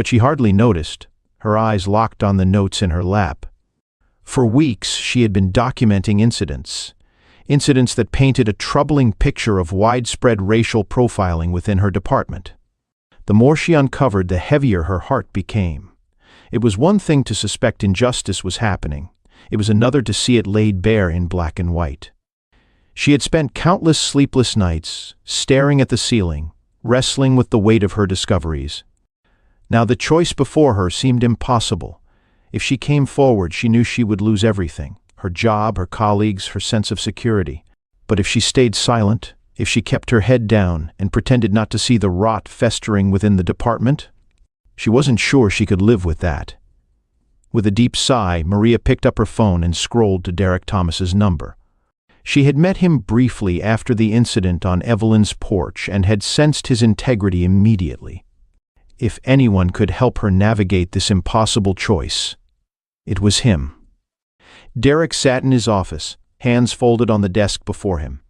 but she hardly noticed, her eyes locked on the notes in her lap. For weeks, she had been documenting incidents that painted a troubling picture of widespread racial profiling within her department. The more she uncovered, the heavier her heart became. It was one thing to suspect injustice was happening. It was another to see it laid bare in black and white. She had spent countless sleepless nights, staring at the ceiling, wrestling with the weight of her discoveries. Now the choice before her seemed impossible. If she came forward, she knew she would lose everything: her job, her colleagues, her sense of security. But if she stayed silent, if she kept her head down and pretended not to see the rot festering within the department, she wasn't sure she could live with that. With a deep sigh, Maria picked up her phone and scrolled to Derek Thomas's number. She had met him briefly after the incident on Evelyn's porch and had sensed his integrity immediately. If anyone could help her navigate this impossible choice, it was him. Derek sat in his office, hands folded on the desk before him.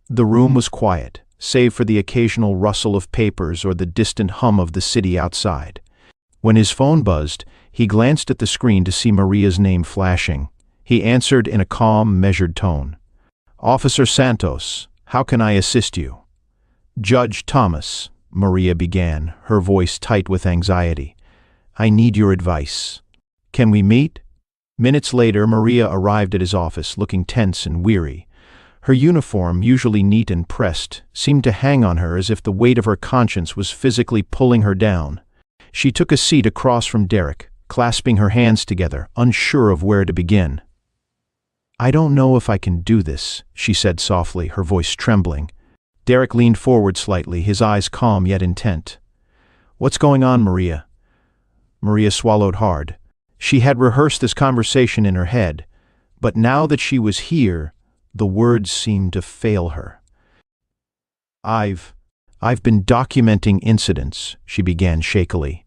The room was quiet, save for the occasional rustle of papers or the distant hum of the city outside. When his phone buzzed, he glanced at the screen to see Maria's name flashing. He answered in a calm, measured tone. "Officer Santos, how can I assist you?" "Judge Thomas," Maria began, her voice tight with anxiety. "I need your advice. Can we meet?" Minutes later, Maria arrived at his office, looking tense and weary. Her uniform, usually neat and pressed, seemed to hang on her as if the weight of her conscience was physically pulling her down. She took a seat across from Derek, clasping her hands together, unsure of where to begin. "I don't know if I can do this," she said softly, her voice trembling. Derek leaned forward slightly, his eyes calm yet intent. "What's going on, Maria?" Maria swallowed hard. She had rehearsed this conversation in her head, but now that she was here, the words seemed to fail her. I've been documenting incidents," she began shakily.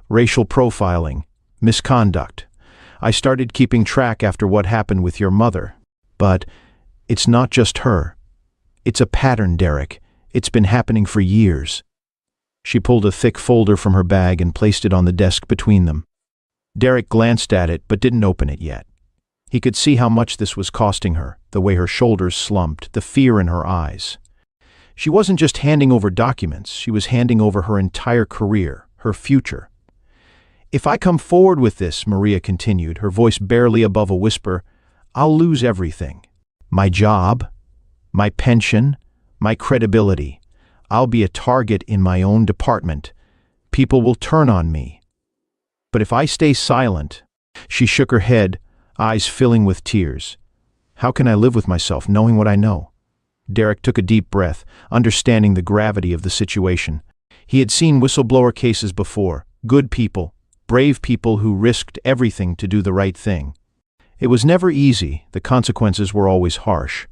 "Racial profiling, misconduct. I started keeping track after what happened with your mother. But it's not just her. It's a pattern, Derek. It's been happening for years." She pulled a thick folder from her bag and placed it on the desk between them. Derek glanced at it but didn't open it yet. He could see how much this was costing her, the way her shoulders slumped, the fear in her eyes. She wasn't just handing over documents, she was handing over her entire career, her future. "If I come forward with this," Maria continued, her voice barely above a whisper, "I'll lose everything. My job, my pension, my credibility. I'll be a target in my own department. People will turn on me. But if I stay silent—" She shook her head, eyes filling with tears. "How can I live with myself knowing what I know?" Derek took a deep breath, understanding the gravity of the situation. He had seen whistleblower cases before, good people, brave people who risked everything to do the right thing. It was never easy, the consequences were always harsh.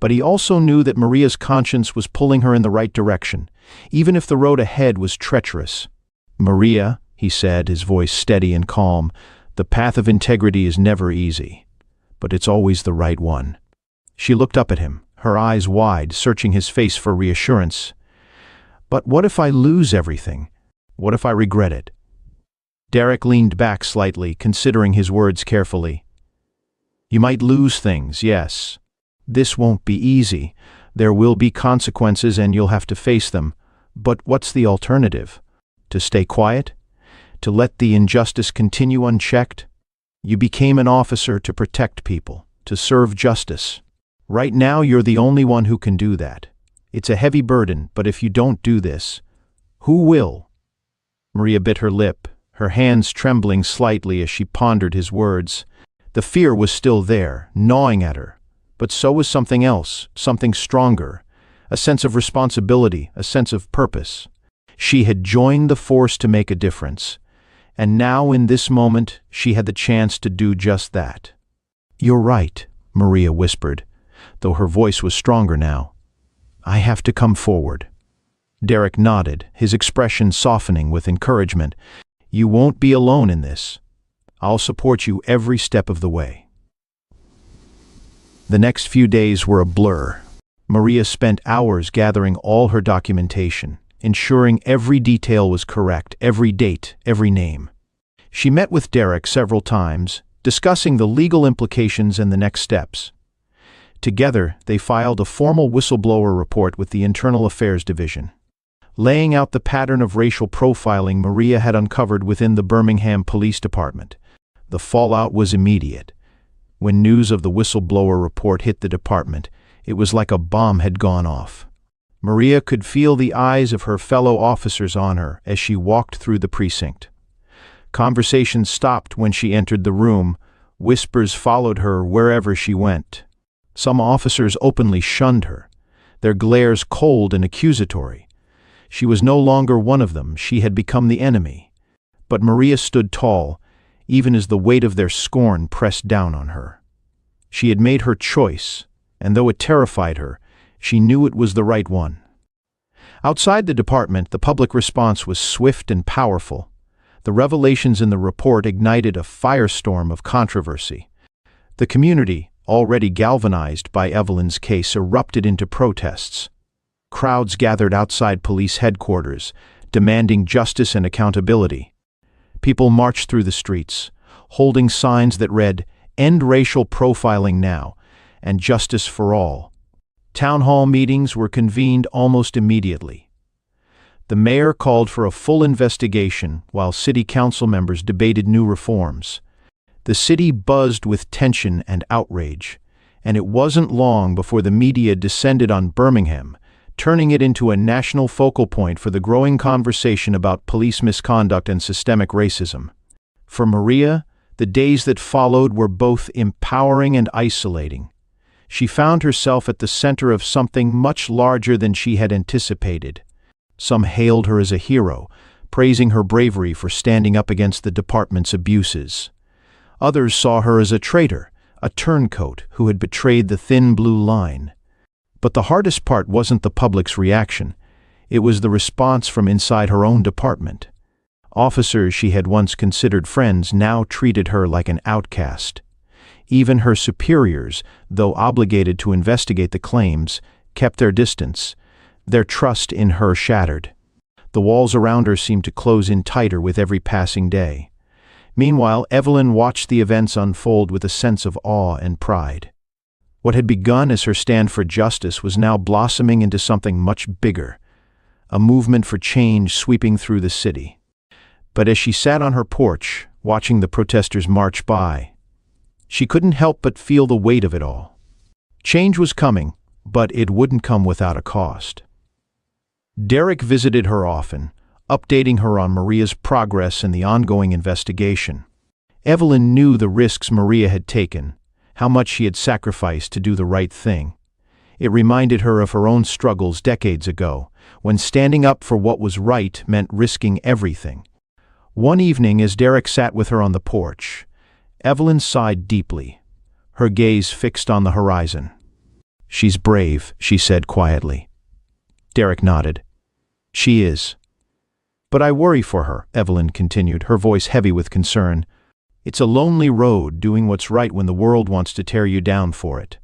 But he also knew that Maria's conscience was pulling her in the right direction, even if the road ahead was treacherous. "Maria," he said, his voice steady and calm, "the path of integrity is never easy, but it's always the right one." She looked up at him, her eyes wide, searching his face for reassurance. "But what if I lose everything? What if I regret it?" Derek leaned back slightly, considering his words carefully. "You might lose things, yes. This won't be easy. There will be consequences and you'll have to face them. But what's the alternative? To stay quiet? To let the injustice continue unchecked? You became an officer to protect people, to serve justice. Right now you're the only one who can do that. It's a heavy burden, but if you don't do this, who will?" Maria bit her lip, her hands trembling slightly as she pondered his words. The fear was still there, gnawing at her. But so was something else, something stronger, a sense of responsibility, a sense of purpose. She had joined the force to make a difference, and now in this moment she had the chance to do just that. "You're right," Maria whispered, though her voice was stronger now. "I have to come forward." Derek nodded, his expression softening with encouragement. "You won't be alone in this. I'll support you every step of the way." The next few days were a blur. Maria spent hours gathering all her documentation, ensuring every detail was correct, every date, every name. She met with Derek several times, discussing the legal implications and the next steps. Together, they filed a formal whistleblower report with the Internal Affairs Division, laying out the pattern of racial profiling Maria had uncovered within the Birmingham Police Department. The fallout was immediate. When news of the whistleblower report hit the department, it was like a bomb had gone off. Maria could feel the eyes of her fellow officers on her as she walked through the precinct. Conversations stopped when she entered the room. Whispers followed her wherever she went. Some officers openly shunned her, their glares cold and accusatory. She was no longer one of them, she had become the enemy. But Maria stood tall, even as the weight of their scorn pressed down on her. She had made her choice, and though it terrified her, she knew it was the right one. Outside the department, the public response was swift and powerful. The revelations in the report ignited a firestorm of controversy. The community, already galvanized by Evelyn's case, erupted into protests. Crowds gathered outside police headquarters, demanding justice and accountability. People marched through the streets, holding signs that read, "End racial profiling now," and "Justice for all." Town hall meetings were convened almost immediately. The mayor called for a full investigation while city council members debated new reforms. The city buzzed with tension and outrage, and it wasn't long before the media descended on Birmingham, turning it into a national focal point for the growing conversation about police misconduct and systemic racism. For Maria, the days that followed were both empowering and isolating. She found herself at the center of something much larger than she had anticipated. Some hailed her as a hero, praising her bravery for standing up against the department's abuses. Others saw her as a traitor, a turncoat who had betrayed the thin blue line. But the hardest part wasn't the public's reaction. It was the response from inside her own department. Officers she had once considered friends now treated her like an outcast. Even her superiors, though obligated to investigate the claims, kept their distance, their trust in her shattered. The walls around her seemed to close in tighter with every passing day. Meanwhile, Evelyn watched the events unfold with a sense of awe and pride. What had begun as her stand for justice was now blossoming into something much bigger, a movement for change sweeping through the city. But as she sat on her porch, watching the protesters march by, she couldn't help but feel the weight of it all. Change was coming, but it wouldn't come without a cost. Derek visited her often, updating her on Maria's progress in the ongoing investigation. Evelyn knew the risks Maria had taken, how much she had sacrificed to do the right thing. It reminded her of her own struggles decades ago, when standing up for what was right meant risking everything. One evening, as Derek sat with her on the porch, Evelyn sighed deeply, her gaze fixed on the horizon. "She's brave," she said quietly. Derek nodded. "She is. But I worry for her," Evelyn continued, her voice heavy with concern. "It's a lonely road, doing what's right when the world wants to tear you down for it."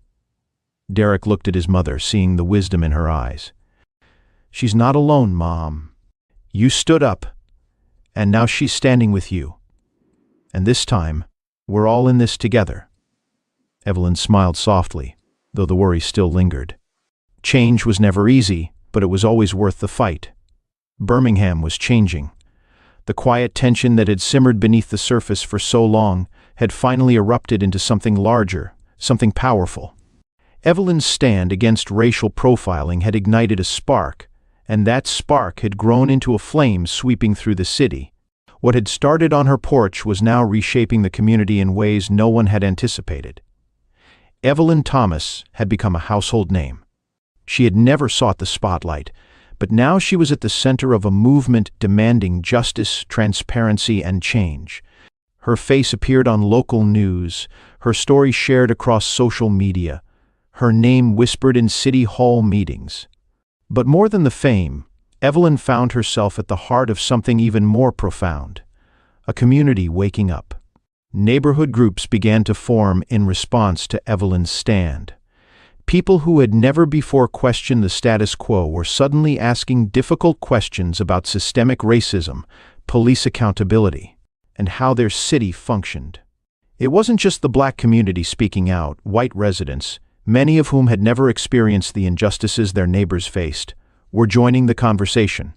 Derek looked at his mother, seeing the wisdom in her eyes. "She's not alone, Mom. You stood up, and now she's standing with you. And this time, we're all in this together." Evelyn smiled softly, though the worry still lingered. Change was never easy, but it was always worth the fight. Birmingham was changing. The quiet tension that had simmered beneath the surface for so long had finally erupted into something larger, something powerful. Evelyn's stand against racial profiling had ignited a spark, and that spark had grown into a flame sweeping through the city. What had started on her porch was now reshaping the community in ways no one had anticipated. Evelyn Thomas had become a household name. She had never sought the spotlight, but now she was at the center of a movement demanding justice, transparency, and change. Her face appeared on local news, her story shared across social media, her name whispered in city hall meetings. But more than the fame, Evelyn found herself at the heart of something even more profound, a community waking up. Neighborhood groups began to form in response to Evelyn's stand. People who had never before questioned the status quo were suddenly asking difficult questions about systemic racism, police accountability, and how their city functioned. It wasn't just the black community speaking out. White residents, many of whom had never experienced the injustices their neighbors faced, were joining the conversation.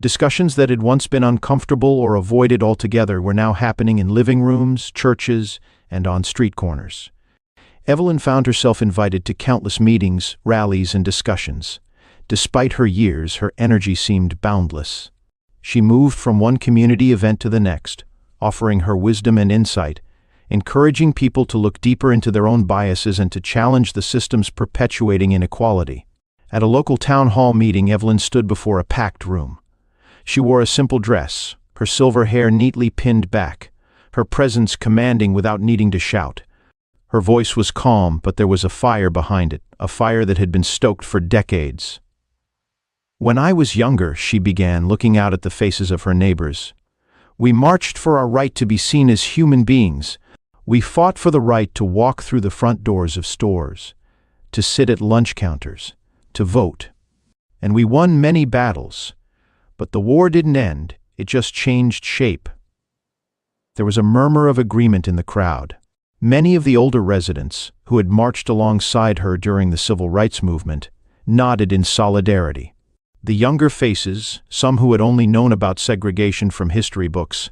Discussions that had once been uncomfortable or avoided altogether were now happening in living rooms, churches, and on street corners. Evelyn found herself invited to countless meetings, rallies, and discussions. Despite her years, her energy seemed boundless. She moved from one community event to the next, offering her wisdom and insight, encouraging people to look deeper into their own biases and to challenge the systems perpetuating inequality. At a local town hall meeting, Evelyn stood before a packed room. She wore a simple dress, her silver hair neatly pinned back, her presence commanding without needing to shout. Her voice was calm, but there was a fire behind it, a fire that had been stoked for decades. "When I was younger," she began, looking out at the faces of her neighbors, "we marched for our right to be seen as human beings. We fought for the right to walk through the front doors of stores, to sit at lunch counters, to vote. And we won many battles. But the war didn't end, it just changed shape." There was a murmur of agreement in the crowd. Many of the older residents, who had marched alongside her during the civil rights movement, nodded in solidarity. The younger faces, some who had only known about segregation from history books,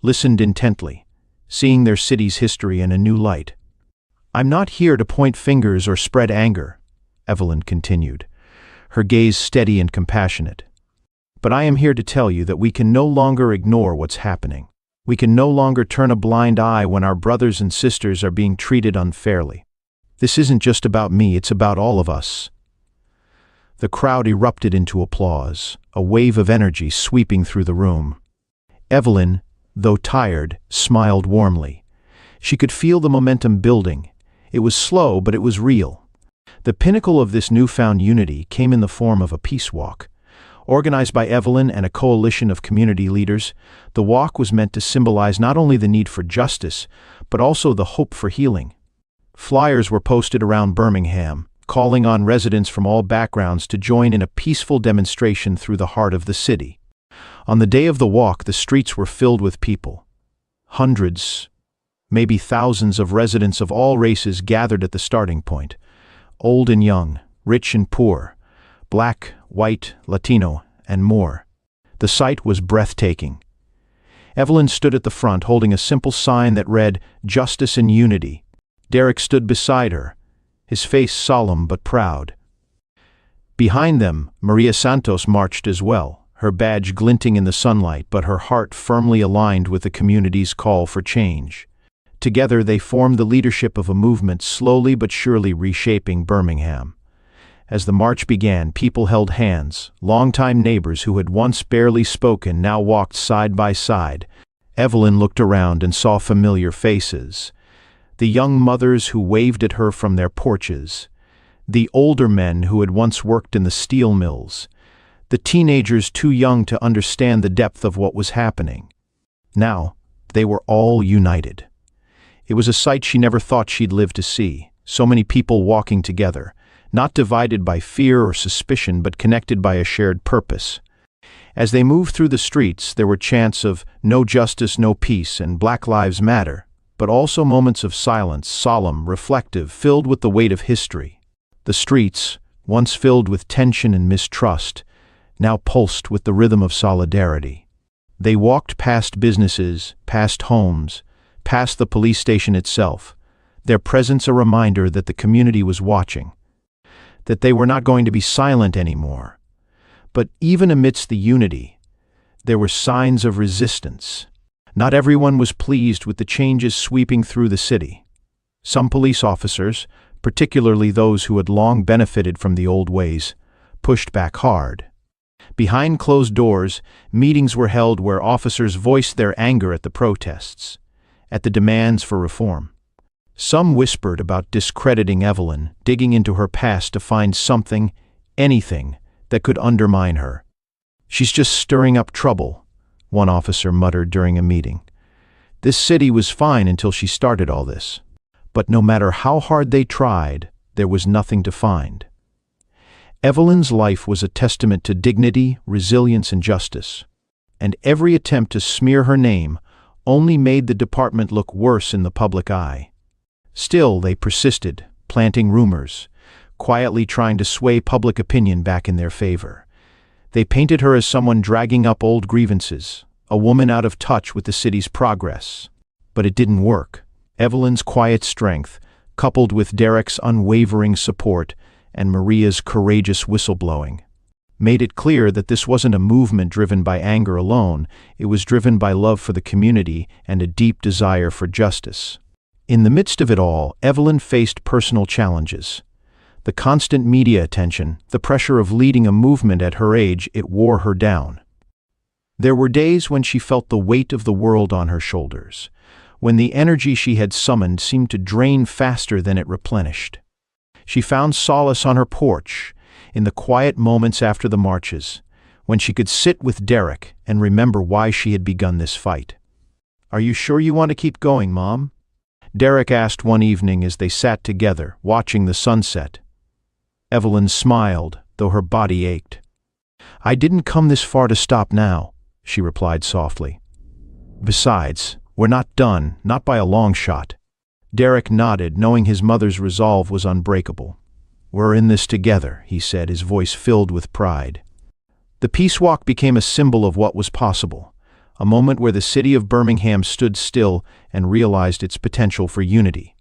listened intently, seeing their city's history in a new light. "I'm not here to point fingers or spread anger," Evelyn continued, her gaze steady and compassionate. "But I am here to tell you that we can no longer ignore what's happening. We can no longer turn a blind eye when our brothers and sisters are being treated unfairly. This isn't just about me, it's about all of us." The crowd erupted into applause, a wave of energy sweeping through the room. Evelyn, though tired, smiled warmly. She could feel the momentum building. It was slow, but it was real. The pinnacle of this newfound unity came in the form of a peace walk. Organized by Evelyn and a coalition of community leaders, the walk was meant to symbolize not only the need for justice, but also the hope for healing. Flyers were posted around Birmingham, calling on residents from all backgrounds to join in a peaceful demonstration through the heart of the city. On the day of the walk, the streets were filled with people. Hundreds, maybe thousands of residents of all races gathered at the starting point. Old and young, rich and poor, black, white, Latino, and more. The sight was breathtaking. Evelyn stood at the front holding a simple sign that read, "Justice and Unity." Derek stood beside her, his face solemn but proud. Behind them, Maria Santos marched as well, her badge glinting in the sunlight but her heart firmly aligned with the community's call for change. Together they formed the leadership of a movement slowly but surely reshaping Birmingham. As the march began, people held hands. Longtime neighbors who had once barely spoken now walked side by side. Evelyn looked around and saw familiar faces. The young mothers who waved at her from their porches. The older men who had once worked in the steel mills. The teenagers too young to understand the depth of what was happening. Now, they were all united. It was a sight she never thought she'd live to see. So many people walking together, not divided by fear or suspicion, but connected by a shared purpose. As they moved through the streets, there were chants of "No justice, no peace" and "Black Lives Matter," but also moments of silence, solemn, reflective, filled with the weight of history. The streets, once filled with tension and mistrust, now pulsed with the rhythm of solidarity. They walked past businesses, past homes, past the police station itself, their presence a reminder that the community was watching, that they were not going to be silent anymore. But even amidst the unity, there were signs of resistance. Not everyone was pleased with the changes sweeping through the city. Some police officers, particularly those who had long benefited from the old ways, pushed back hard. Behind closed doors, meetings were held where officers voiced their anger at the protests, at the demands for reform. Some whispered about discrediting Evelyn, digging into her past to find something, anything, that could undermine her. "She's just stirring up trouble," one officer muttered during a meeting. "This city was fine until she started all this." But no matter how hard they tried, there was nothing to find. Evelyn's life was a testament to dignity, resilience, and justice, and every attempt to smear her name only made the department look worse in the public eye. Still, they persisted, planting rumors, quietly trying to sway public opinion back in their favor. They painted her as someone dragging up old grievances, a woman out of touch with the city's progress. But it didn't work. Evelyn's quiet strength, coupled with Derek's unwavering support and Maria's courageous whistleblowing, made it clear that this wasn't a movement driven by anger alone. It was driven by love for the community and a deep desire for justice. In the midst of it all, Evelyn faced personal challenges. The constant media attention, the pressure of leading a movement at her age, it wore her down. There were days when she felt the weight of the world on her shoulders, when the energy she had summoned seemed to drain faster than it replenished. She found solace on her porch, in the quiet moments after the marches, when she could sit with Derek and remember why she had begun this fight. "Are you sure you want to keep going, Mom?" Derek asked one evening as they sat together, watching the sunset. Evelyn smiled, though her body ached. "I didn't come this far to stop now," she replied softly. "Besides, we're not done, not by a long shot." Derek nodded, knowing his mother's resolve was unbreakable. "We're in this together," he said, his voice filled with pride. The peace walk became a symbol of what was possible, a moment where the city of Birmingham stood still and realized its potential for unity.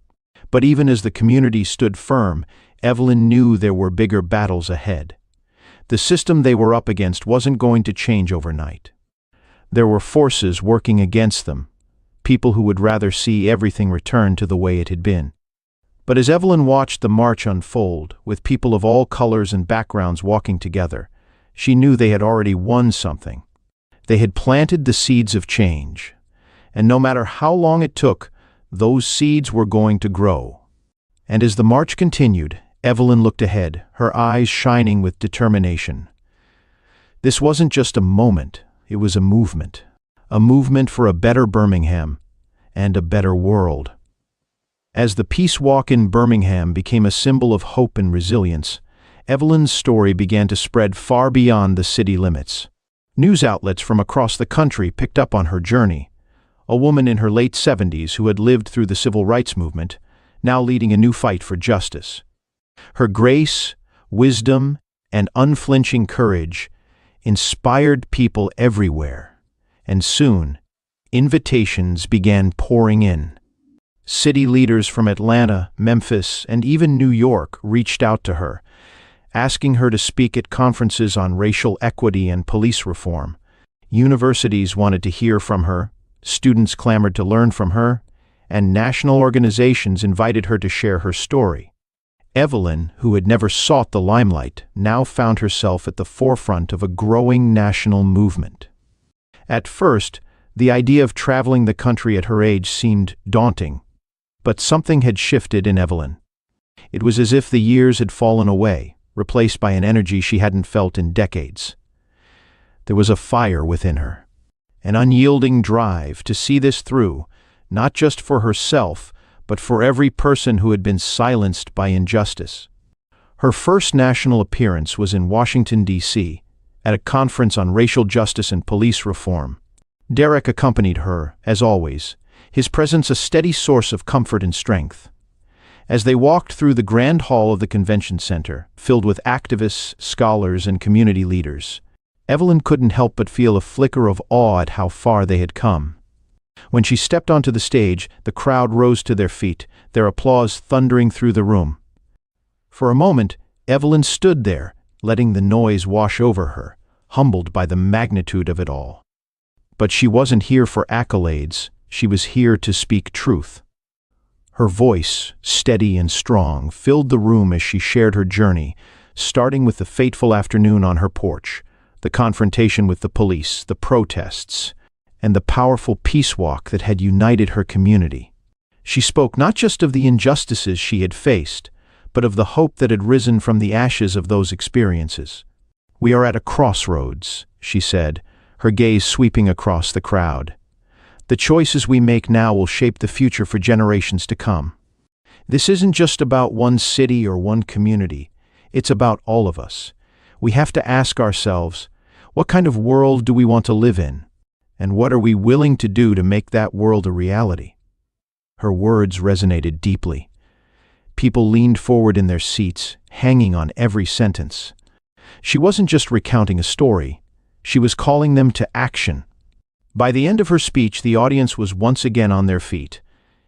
But even as the community stood firm, Evelyn knew there were bigger battles ahead. The system they were up against wasn't going to change overnight. There were forces working against them, people who would rather see everything return to the way it had been. But as Evelyn watched the march unfold, with people of all colors and backgrounds walking together, she knew they had already won something. They had planted the seeds of change, and no matter how long it took, those seeds were going to grow. And as the march continued, Evelyn looked ahead, her eyes shining with determination. This wasn't just a moment, it was a movement for a better Birmingham and a better world. As the Peace Walk in Birmingham became a symbol of hope and resilience, Evelyn's story began to spread far beyond the city limits. News outlets from across the country picked up on her journey. A woman in her late 70s who had lived through the civil rights movement, now leading a new fight for justice. Her grace, wisdom, and unflinching courage inspired people everywhere, and soon, invitations began pouring in. City leaders from Atlanta, Memphis, and even New York reached out to her, asking her to speak at conferences on racial equity and police reform. Universities wanted to hear from her, students clamored to learn from her, and national organizations invited her to share her story. Evelyn, who had never sought the limelight, now found herself at the forefront of a growing national movement. At first, the idea of traveling the country at her age seemed daunting, but something had shifted in Evelyn. It was as if the years had fallen away, replaced by an energy she hadn't felt in decades. There was a fire within her, an unyielding drive to see this through, not just for herself, but for every person who had been silenced by injustice. Her first national appearance was in Washington, D.C., at a conference on racial justice and police reform. Derek accompanied her, as always, his presence a steady source of comfort and strength. As they walked through the grand hall of the convention center, filled with activists, scholars, and community leaders, Evelyn couldn't help but feel a flicker of awe at how far they had come. When she stepped onto the stage, the crowd rose to their feet, their applause thundering through the room. For a moment, Evelyn stood there, letting the noise wash over her, humbled by the magnitude of it all. But she wasn't here for accolades, she was here to speak truth. Her voice, steady and strong, filled the room as she shared her journey, starting with the fateful afternoon on her porch, the confrontation with the police, the protests, and the powerful peace walk that had united her community. She spoke not just of the injustices she had faced, but of the hope that had risen from the ashes of those experiences. "We are at a crossroads," she said, her gaze sweeping across the crowd. "The choices we make now will shape the future for generations to come." This isn't just about one city or one community. It's about all of us. We have to ask ourselves, what kind of world do we want to live in? And what are we willing to do to make that world a reality? Her words resonated deeply. People leaned forward in their seats, hanging on every sentence. She wasn't just recounting a story. She was calling them to action. By the end of her speech, the audience was once again on their feet,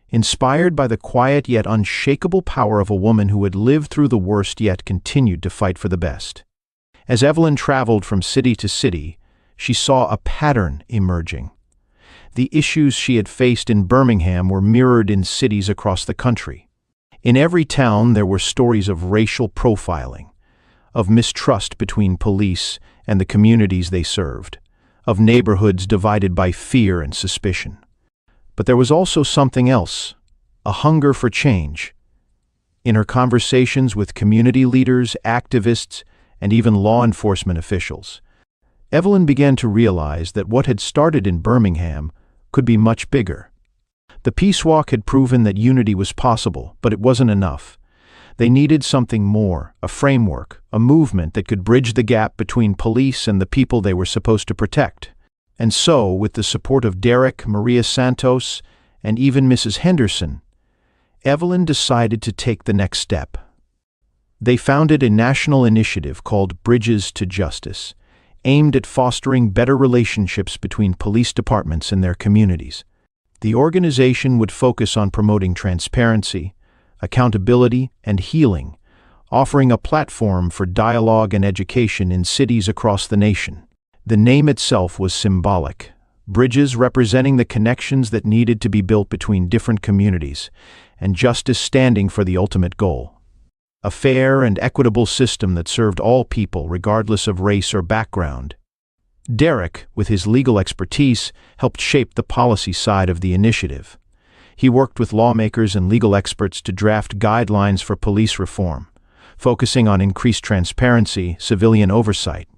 inspired by the quiet yet unshakable power of a woman who had lived through the worst yet continued to fight for the best. As Evelyn traveled from city to city, she saw a pattern emerging. The issues she had faced in Birmingham were mirrored in cities across the country. In every town there were stories of racial profiling, of mistrust between police and the communities they served, of neighborhoods divided by fear and suspicion. But there was also something else, a hunger for change. In her conversations with community leaders, activists, and even law enforcement officials, Evelyn began to realize that what had started in Birmingham could be much bigger. The Peace Walk had proven that unity was possible, but it wasn't enough. They needed something more, a framework, a movement that could bridge the gap between police and the people they were supposed to protect. And so, with the support of Derek, Maria Santos, and even Mrs. Henderson, Evelyn decided to take the next step. They founded a national initiative called Bridges to Justice, aimed at fostering better relationships between police departments and their communities. The organization would focus on promoting transparency, accountability, and healing, offering a platform for dialogue and education in cities across the nation. The name itself was symbolic, bridges representing the connections that needed to be built between different communities, and justice standing for the ultimate goal. A fair and equitable system that served all people regardless of race or background. Derek, with his legal expertise, helped shape the policy side of the initiative. He worked with lawmakers and legal experts to draft guidelines for police reform, focusing on increased transparency, civilian oversight,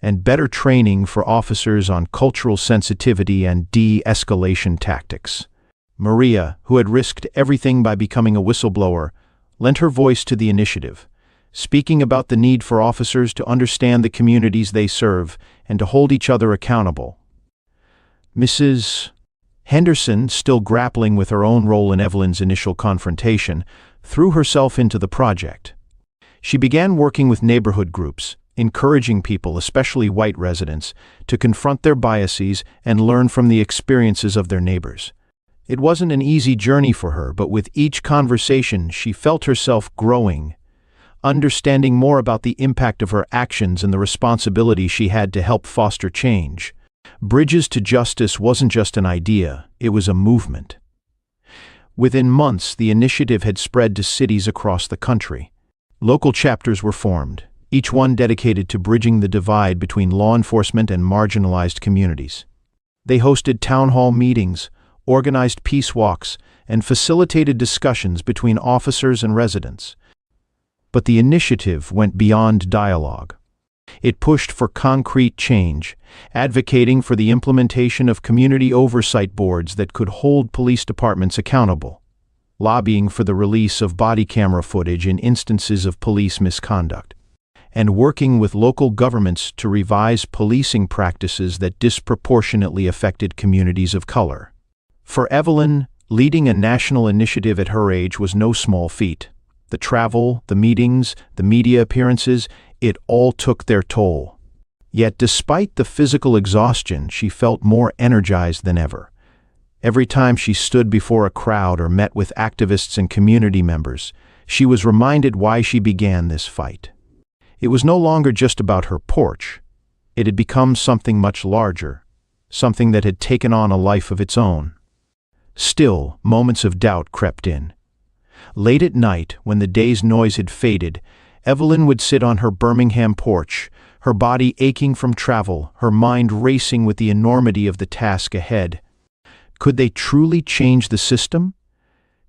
and better training for officers on cultural sensitivity and de-escalation tactics. Maria, who had risked everything by becoming a whistleblower, lent her voice to the initiative, speaking about the need for officers to understand the communities they serve and to hold each other accountable. Mrs. Henderson, still grappling with her own role in Evelyn's initial confrontation, threw herself into the project. She began working with neighborhood groups, encouraging people, especially white residents, to confront their biases and learn from the experiences of their neighbors. It wasn't an easy journey for her, but with each conversation she felt herself growing, understanding more about the impact of her actions and the responsibility she had to help foster change. Bridges to Justice wasn't just an idea, it was a movement. Within months, the initiative had spread to cities across the country. Local chapters were formed, each one dedicated to bridging the divide between law enforcement and marginalized communities. They hosted town hall meetings, organized peace walks, and facilitated discussions between officers and residents. But the initiative went beyond dialogue. It pushed for concrete change, advocating for the implementation of community oversight boards that could hold police departments accountable, lobbying for the release of body camera footage in instances of police misconduct, and working with local governments to revise policing practices that disproportionately affected communities of color. For Evelyn, leading a national initiative at her age was no small feat. The travel, the meetings, the media appearances, it all took their toll. Yet despite the physical exhaustion, she felt more energized than ever. Every time she stood before a crowd or met with activists and community members, she was reminded why she began this fight. It was no longer just about her porch. It had become something much larger, something that had taken on a life of its own. Still, moments of doubt crept in. Late at night, when the day's noise had faded, Evelyn would sit on her Birmingham porch, her body aching from travel, her mind racing with the enormity of the task ahead. Could they truly change the system?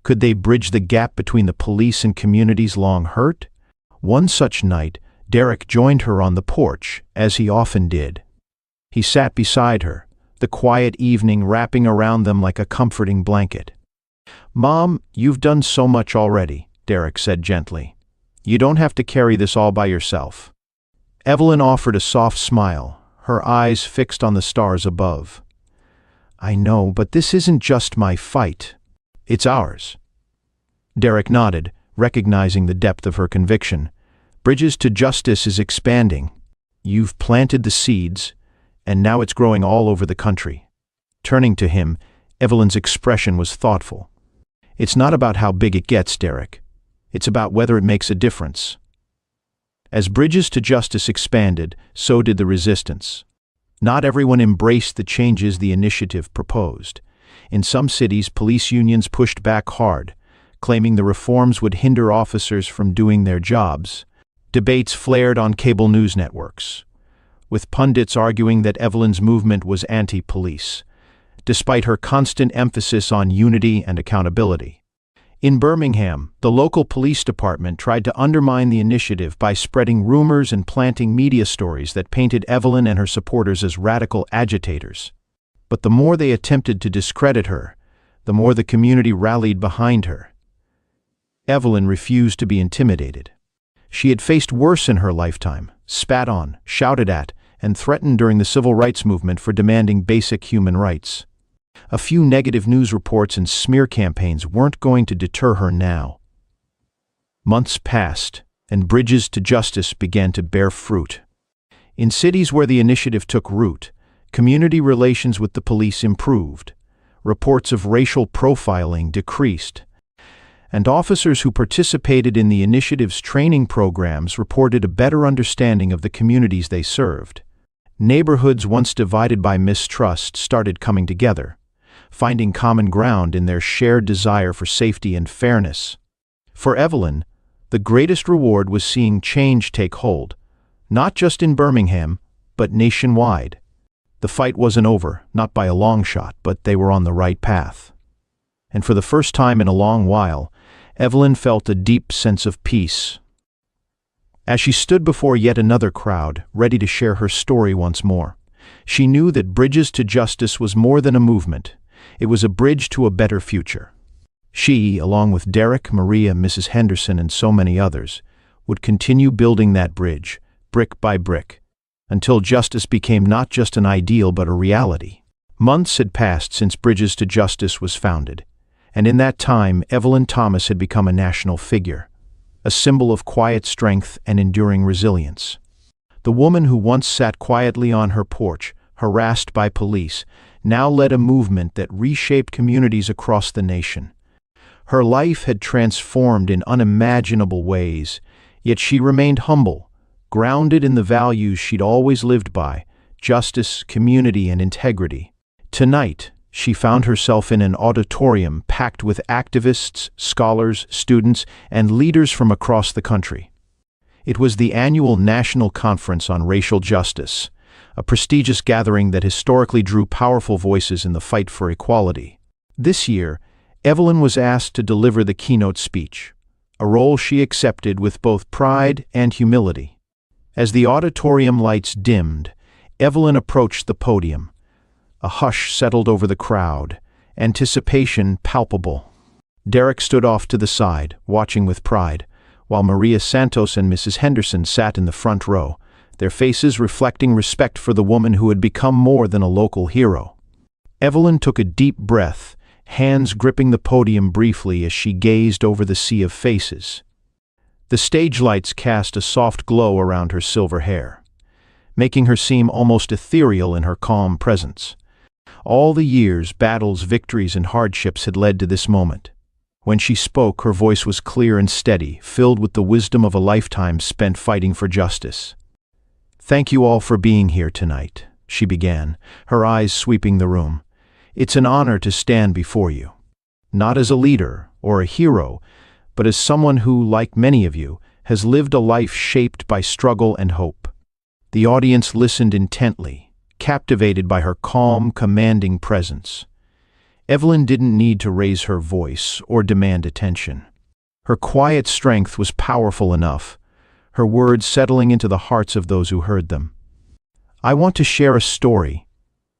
Could they bridge the gap between the police and communities long hurt? One such night, Derek joined her on the porch, as he often did. He sat beside her, the quiet evening wrapping around them like a comforting blanket. "Mom, you've done so much already," Derek said gently. "You don't have to carry this all by yourself." Evelyn offered a soft smile, her eyes fixed on the stars above. "I know, but this isn't just my fight. It's ours." Derek nodded, recognizing the depth of her conviction. "Bridges to justice is expanding. You've planted the seeds, and now it's growing all over the country." Turning to him, Evelyn's expression was thoughtful. "It's not about how big it gets, Derek. It's about whether it makes a difference." As Bridges to Justice expanded, so did the resistance. Not everyone embraced the changes the initiative proposed. In some cities, police unions pushed back hard, claiming the reforms would hinder officers from doing their jobs. Debates flared on cable news networks, with pundits arguing that Evelyn's movement was anti-police, despite her constant emphasis on unity and accountability. In Birmingham, the local police department tried to undermine the initiative by spreading rumors and planting media stories that painted Evelyn and her supporters as radical agitators. But the more they attempted to discredit her, the more the community rallied behind her. Evelyn refused to be intimidated. She had faced worse in her lifetime, spat on, shouted at, and threatened during the civil rights movement for demanding basic human rights. A few negative news reports and smear campaigns weren't going to deter her now. Months passed, and Bridges to Justice began to bear fruit. In cities where the initiative took root, community relations with the police improved, reports of racial profiling decreased, and officers who participated in the initiative's training programs reported a better understanding of the communities they served. Neighborhoods once divided by mistrust started coming together, finding common ground in their shared desire for safety and fairness. For Evelyn, the greatest reward was seeing change take hold, not just in Birmingham, but nationwide. The fight wasn't over, not by a long shot, but they were on the right path. And for the first time in a long while, Evelyn felt a deep sense of peace. As she stood before yet another crowd, ready to share her story once more, she knew that Bridges to Justice was more than a movement. It was a bridge to a better future. She, along with Derek, Maria, Mrs. Henderson, and so many others, would continue building that bridge, brick by brick, until justice became not just an ideal but a reality. Months had passed since Bridges to Justice was founded, and in that time Evelyn Thomas had become a national figure, a symbol of quiet strength and enduring resilience. The woman who once sat quietly on her porch, harassed by police, now led a movement that reshaped communities across the nation. Her life had transformed in unimaginable ways, yet she remained humble, grounded in the values she'd always lived by: justice, community, and integrity. Tonight, she found herself in an auditorium packed with activists, scholars, students, and leaders from across the country. It was the annual National Conference on Racial Justice, a prestigious gathering that historically drew powerful voices in the fight for equality. This year, Evelyn was asked to deliver the keynote speech, a role she accepted with both pride and humility. As the auditorium lights dimmed, Evelyn approached the podium. A hush settled over the crowd, anticipation palpable. Derek stood off to the side, watching with pride, while Maria Santos and Mrs. Henderson sat in the front row, their faces reflecting respect for the woman who had become more than a local hero. Evelyn took a deep breath, hands gripping the podium briefly as she gazed over the sea of faces. The stage lights cast a soft glow around her silver hair, making her seem almost ethereal in her calm presence. All the years, battles, victories, and hardships had led to this moment. When she spoke, her voice was clear and steady, filled with the wisdom of a lifetime spent fighting for justice. "Thank you all for being here tonight," she began, her eyes sweeping the room. "It's an honor to stand before you, not as a leader or a hero, but as someone who, like many of you, has lived a life shaped by struggle and hope." The audience listened intently, captivated by her calm, commanding presence. Evelyn didn't need to raise her voice or demand attention. Her quiet strength was powerful enough, her words settling into the hearts of those who heard them. "I want to share a story,"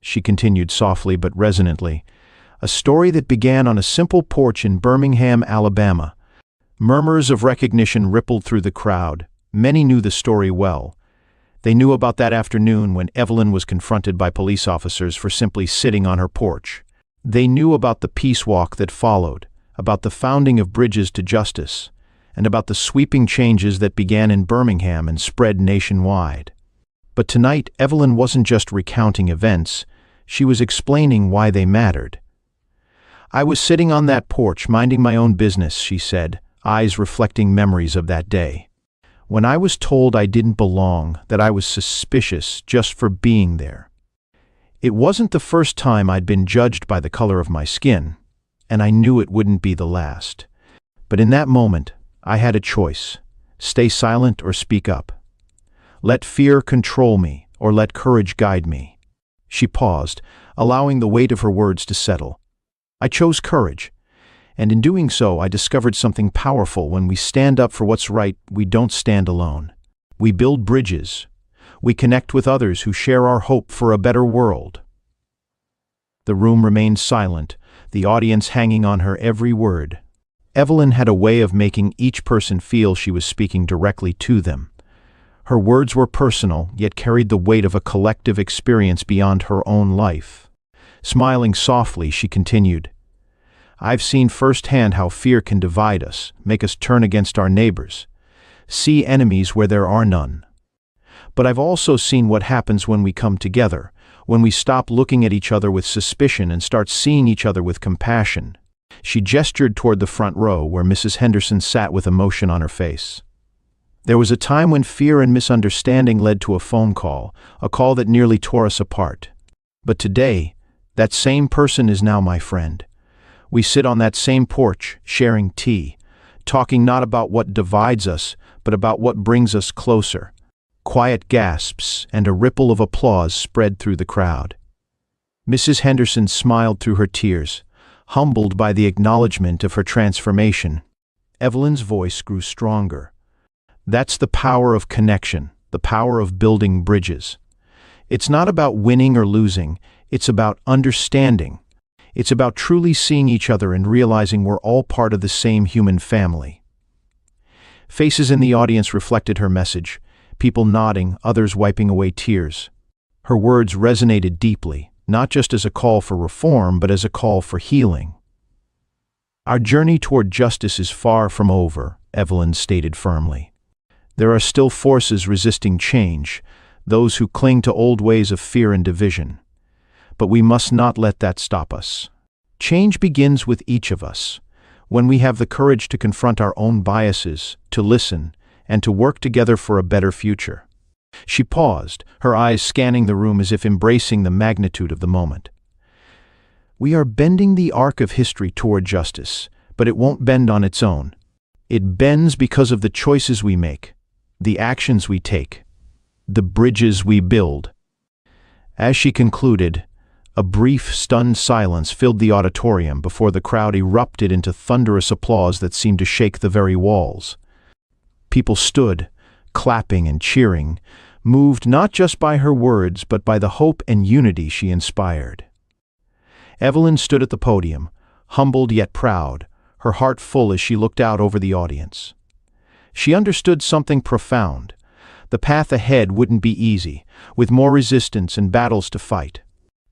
she continued softly but resonantly, a story that began on a simple porch in Birmingham, Alabama. Murmurs of recognition rippled through the crowd. Many knew the story well. They knew about that afternoon when Evelyn was confronted by police officers for simply sitting on her porch. They knew about the peace walk that followed, about the founding of bridges to justice, and about the sweeping changes that began in Birmingham and spread nationwide. But tonight, Evelyn wasn't just recounting events, she was explaining why they mattered. "I was sitting on that porch minding my own business," she said, eyes reflecting memories of that day. "When I was told I didn't belong, that I was suspicious just for being there. It wasn't the first time I'd been judged by the color of my skin, and I knew it wouldn't be the last. But in that moment, I had a choice: stay silent or speak up. Let fear control me, or let courage guide me." She paused, allowing the weight of her words to settle. "I chose courage, and in doing so I discovered something powerful. When we stand up for what's right, we don't stand alone. We build bridges. We connect with others who share our hope for a better world." The room remained silent, the audience hanging on her every word. Evelyn had a way of making each person feel she was speaking directly to them. Her words were personal, yet carried the weight of a collective experience beyond her own life. Smiling softly, she continued, "I've seen firsthand how fear can divide us, make us turn against our neighbors, see enemies where there are none. But I've also seen what happens when we come together, when we stop looking at each other with suspicion and start seeing each other with compassion." She gestured toward the front row where Mrs. Henderson sat with emotion on her face. "There was a time when fear and misunderstanding led to a phone call, a call that nearly tore us apart. But today, that same person is now my friend. We sit on that same porch, sharing tea, talking not about what divides us, but about what brings us closer." Quiet gasps and a ripple of applause spread through the crowd. Mrs. Henderson smiled through her tears, humbled by the acknowledgement of her transformation. Evelyn's voice grew stronger. "That's the power of connection, the power of building bridges. It's not about winning or losing, it's about understanding. It's about truly seeing each other and realizing we're all part of the same human family." Faces in the audience reflected her message, people nodding, others wiping away tears. Her words resonated deeply, not just as a call for reform, but as a call for healing. "Our journey toward justice is far from over," Evelyn stated firmly. "There are still forces resisting change, those who cling to old ways of fear and division. But we must not let that stop us. Change begins with each of us. When we have the courage to confront our own biases, to listen, and to work together for a better future." She paused, her eyes scanning the room as if embracing the magnitude of the moment. "We are bending the arc of history toward justice, but it won't bend on its own. It bends because of the choices we make, the actions we take, the bridges we build." As she concluded, a brief, stunned silence filled the auditorium before the crowd erupted into thunderous applause that seemed to shake the very walls. People stood, clapping and cheering, moved not just by her words but by the hope and unity she inspired. Evelyn stood at the podium, humbled yet proud, her heart full as she looked out over the audience. She understood something profound. The path ahead wouldn't be easy, with more resistance and battles to fight.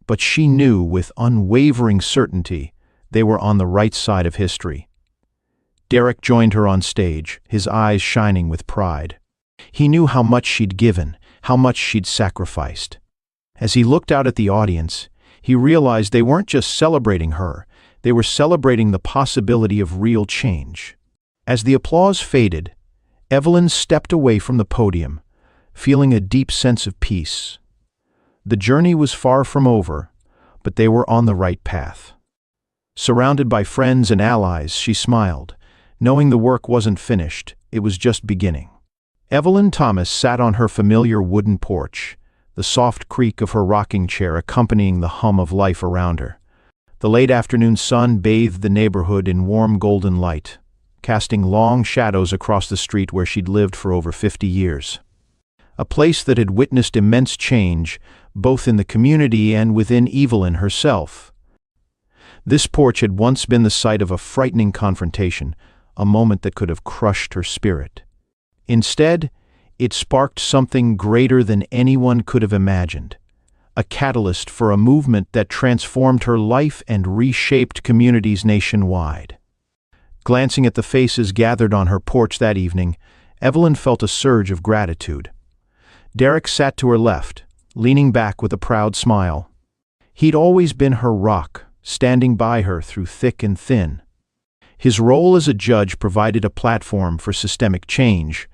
But she knew with unwavering certainty they were on the right side of history. Derek joined her on stage, his eyes shining with pride. He knew how much she'd given, how much she'd sacrificed. As he looked out at the audience, he realized they weren't just celebrating her, they were celebrating the possibility of real change. As the applause faded, Evelyn stepped away from the podium, feeling a deep sense of peace. The journey was far from over, but they were on the right path. Surrounded by friends and allies, she smiled, knowing the work wasn't finished, it was just beginning. Evelyn Thomas sat on her familiar wooden porch, the soft creak of her rocking chair accompanying the hum of life around her. The late afternoon sun bathed the neighborhood in warm golden light, casting long shadows across the street where she'd lived for over 50 years. A place that had witnessed immense change, both in the community and within Evelyn herself. This porch had once been the site of a frightening confrontation, a moment that could have crushed her spirit. Instead, it sparked something greater than anyone could have imagined, a catalyst for a movement that transformed her life and reshaped communities nationwide. Glancing at the faces gathered on her porch that evening, Evelyn felt a surge of gratitude. Derek sat to her left, leaning back with a proud smile. He'd always been her rock, standing by her through thick and thin. His role as a judge provided a platform for systemic change,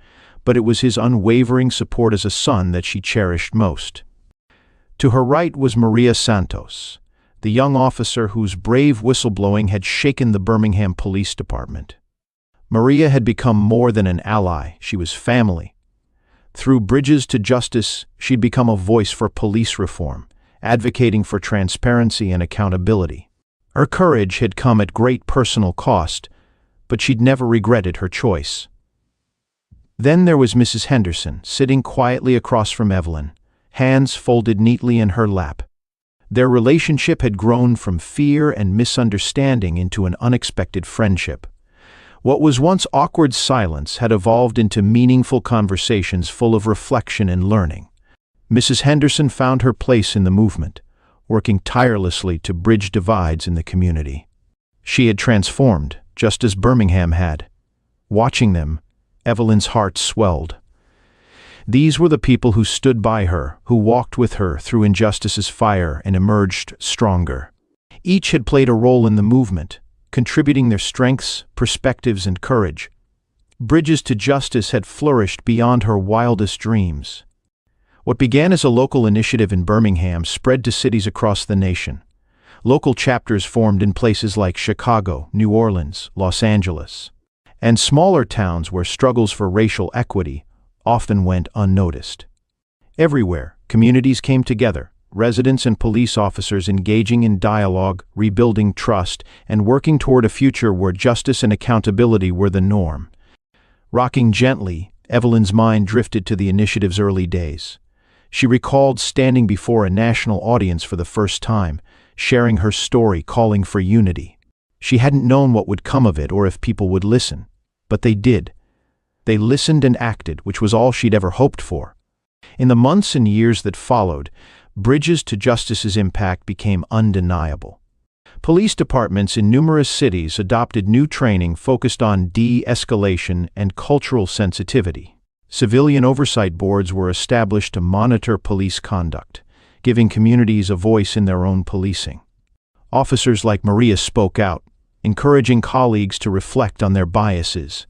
but it was his unwavering support as a son that she cherished most. To her right was Maria Santos, the young officer whose brave whistleblowing had shaken the Birmingham Police Department. Maria had become more than an ally, she was family. Through Bridges to Justice, she'd become a voice for police reform, advocating for transparency and accountability. Her courage had come at great personal cost, but she'd never regretted her choice. Then there was Mrs. Henderson, sitting quietly across from Evelyn, hands folded neatly in her lap. Their relationship had grown from fear and misunderstanding into an unexpected friendship. What was once awkward silence had evolved into meaningful conversations full of reflection and learning. Mrs. Henderson found her place in the movement, working tirelessly to bridge divides in the community. She had transformed, just as Birmingham had. Watching them, Evelyn's heart swelled. These were the people who stood by her, who walked with her through injustice's fire and emerged stronger. Each had played a role in the movement, contributing their strengths, perspectives, and courage. Bridges to Justice had flourished beyond her wildest dreams. What began as a local initiative in Birmingham spread to cities across the nation. Local chapters formed in places like Chicago, New Orleans, Los Angeles, and smaller towns where struggles for racial equity often went unnoticed. Everywhere, communities came together, residents and police officers engaging in dialogue, rebuilding trust, and working toward a future where justice and accountability were the norm. Rocking gently, Evelyn's mind drifted to the initiative's early days. She recalled standing before a national audience for the first time, sharing her story, calling for unity. She hadn't known what would come of it or if people would listen, but they did. They listened and acted, which was all she'd ever hoped for. In the months and years that followed, Bridges to Justice's impact became undeniable. Police departments in numerous cities adopted new training focused on de-escalation and cultural sensitivity. Civilian oversight boards were established to monitor police conduct, giving communities a voice in their own policing. Officers like Maria spoke out, encouraging colleagues to reflect on their biases.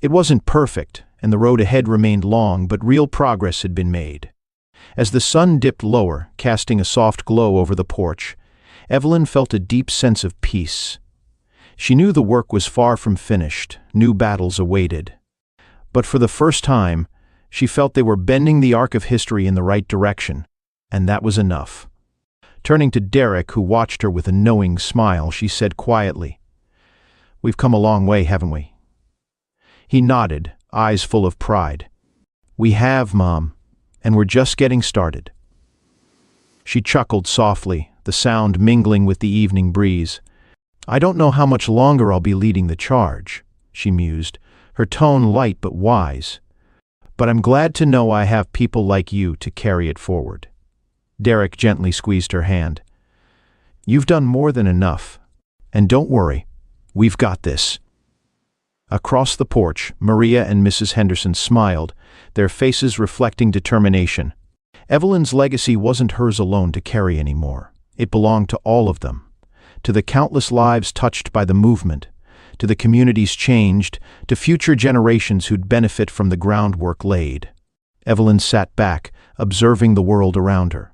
It wasn't perfect, and the road ahead remained long, but real progress had been made. As the sun dipped lower, casting a soft glow over the porch, Evelyn felt a deep sense of peace. She knew the work was far from finished, new battles awaited. But for the first time, she felt they were bending the arc of history in the right direction, and that was enough. Turning to Derek, who watched her with a knowing smile, she said quietly, "We've come a long way, haven't we?" He nodded, eyes full of pride. "We have, Mom, and we're just getting started." She chuckled softly, the sound mingling with the evening breeze. "I don't know how much longer I'll be leading the charge," she mused, her tone light but wise. "But I'm glad to know I have people like you to carry it forward." Derek gently squeezed her hand. "You've done more than enough. And don't worry, we've got this." Across the porch, Maria and Mrs. Henderson smiled, their faces reflecting determination. Evelyn's legacy wasn't hers alone to carry anymore. It belonged to all of them, to the countless lives touched by the movement, to the communities changed, to future generations who'd benefit from the groundwork laid. Evelyn sat back, observing the world around her.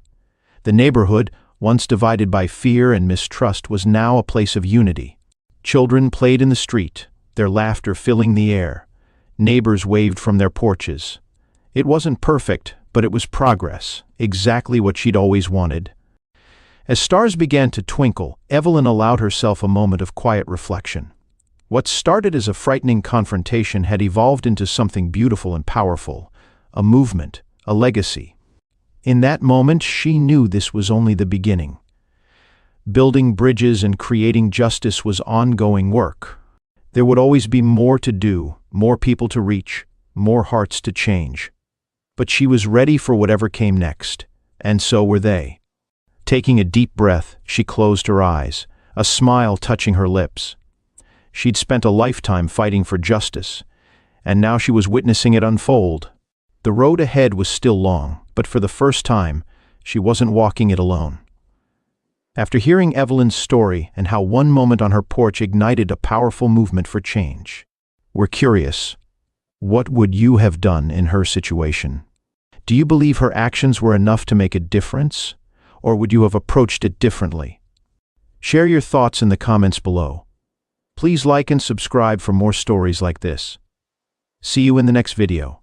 The neighborhood, once divided by fear and mistrust, was now a place of unity. Children played in the street, their laughter filling the air. Neighbors waved from their porches. It wasn't perfect, but it was progress, exactly what she'd always wanted. As stars began to twinkle, Evelyn allowed herself a moment of quiet reflection. What started as a frightening confrontation had evolved into something beautiful and powerful, a movement, a legacy. In that moment, she knew this was only the beginning. Building bridges and creating justice was ongoing work. There would always be more to do, more people to reach, more hearts to change. But she was ready for whatever came next, and so were they. Taking a deep breath, she closed her eyes, a smile touching her lips. She'd spent a lifetime fighting for justice, and now she was witnessing it unfold. The road ahead was still long, but for the first time, she wasn't walking it alone. After hearing Evelyn's story and how one moment on her porch ignited a powerful movement for change, we're curious. What would you have done in her situation? Do you believe her actions were enough to make a difference, or would you have approached it differently? Share your thoughts in the comments below. Please like and subscribe for more stories like this. See you in the next video.